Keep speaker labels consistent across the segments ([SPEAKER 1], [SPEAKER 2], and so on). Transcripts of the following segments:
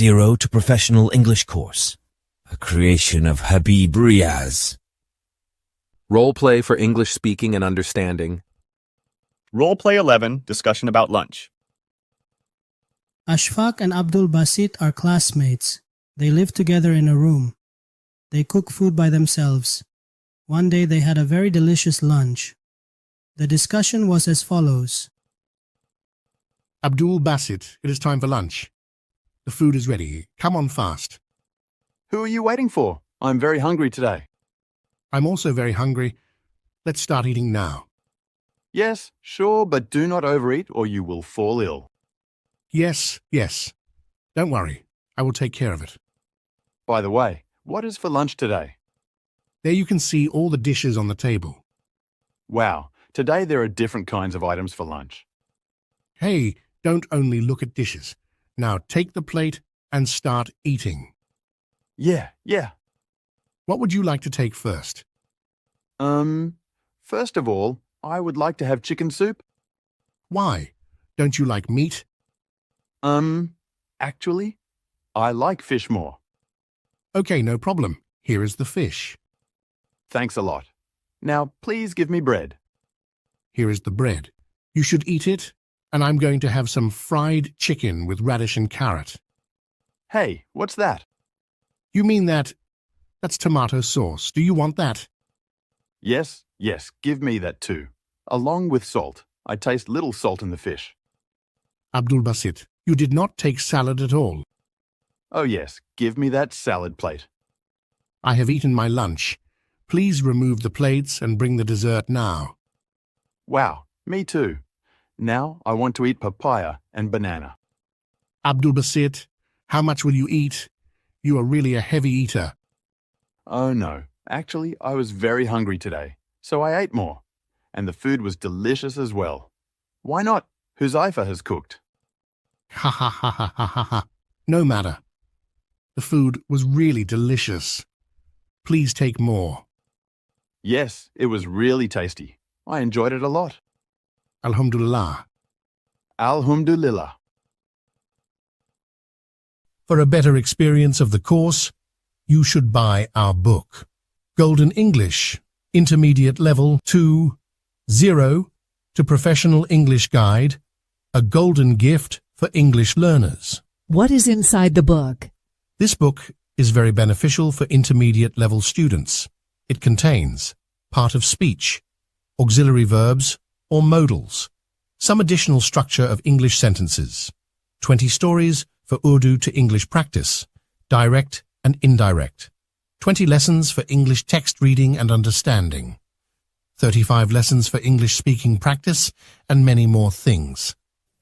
[SPEAKER 1] 0 to Professional English Course, a creation of Habib Riyaz.
[SPEAKER 2] Role play for English speaking and understanding.
[SPEAKER 3] Role play 11, discussion about lunch.
[SPEAKER 4] Ashfaq and Abdul Basit are classmates. They live together in a room. They cook food by themselves. One day they had a very delicious lunch. The discussion was as follows.
[SPEAKER 5] Abdul Basit, it is time for lunch. The food is ready. Come on fast.
[SPEAKER 3] Who are you waiting for? I'm very hungry today.
[SPEAKER 5] I'm also very hungry. Let's start eating now.
[SPEAKER 3] Yes, sure, but do not overeat or you will fall ill.
[SPEAKER 5] Yes, yes. Don't worry. I will take care of it.
[SPEAKER 3] By the way, what is for lunch today?
[SPEAKER 5] There you can see all the dishes on the table.
[SPEAKER 3] Wow, today there are different kinds of items for lunch.
[SPEAKER 5] Hey, don't only look at dishes. Now take the plate and start eating.
[SPEAKER 3] Yeah.
[SPEAKER 5] What would you like to take first?
[SPEAKER 3] First of all, I would like to have chicken soup.
[SPEAKER 5] Why? Don't you like meat?
[SPEAKER 3] Actually, I like fish more.
[SPEAKER 5] Okay, no problem. Here is the fish.
[SPEAKER 3] Thanks a lot. Now, please give me bread.
[SPEAKER 5] Here is the bread. You should eat it, and I'm going to have some fried chicken with radish and carrot.
[SPEAKER 3] Hey, what's that?
[SPEAKER 5] You mean that? That's tomato sauce. Do you want that?
[SPEAKER 3] Yes, give me that too. Along with salt. I taste little salt in the fish.
[SPEAKER 5] Abdul Basit, you did not take salad at all.
[SPEAKER 3] Oh yes, give me that salad plate.
[SPEAKER 5] I have eaten my lunch. Please remove the plates and bring the dessert now.
[SPEAKER 3] Wow, me too. Now I want to eat papaya and banana.
[SPEAKER 5] Abdul Basit, how much will you eat? You are really a heavy eater.
[SPEAKER 3] Oh no, actually I was very hungry today, so I ate more. And the food was delicious as well. Why not? Huzaifa has cooked.
[SPEAKER 5] Ha ha ha ha ha ha ha. No matter. The food was really delicious. Please take more.
[SPEAKER 3] Yes, it was really tasty. I enjoyed it a lot.
[SPEAKER 5] Alhamdulillah.
[SPEAKER 3] Alhamdulillah.
[SPEAKER 5] For a better experience of the course, you should buy our book, Golden English, Intermediate Level 2, 0 to Professional English Guide, a golden gift for English learners.
[SPEAKER 6] What is inside the book?
[SPEAKER 5] This book is very beneficial for intermediate level students. It contains part of speech, auxiliary verbs or modals, some additional structure of English sentences, 20 stories for Urdu to English practice, direct and indirect, 20 lessons for English text reading and understanding, 35 lessons for English speaking practice, and many more things.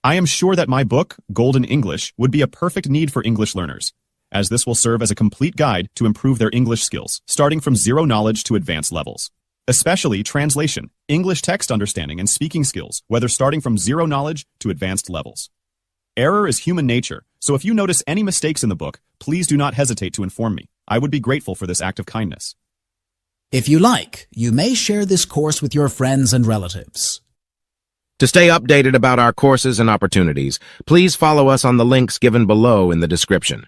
[SPEAKER 7] I am sure that my book, Golden English, would be a perfect need for English learners, as this will serve as a complete guide to improve their English skills, starting from zero knowledge to advanced levels. Especially translation, English text understanding, and speaking skills, whether starting from zero knowledge to advanced levels. Error is human nature, so if you notice any mistakes in the book, please do not hesitate to inform me. I would be grateful for this act of kindness.
[SPEAKER 8] If you like, you may share this course with your friends and relatives.
[SPEAKER 9] To stay updated about our courses and opportunities, please follow us on the links given below in the description.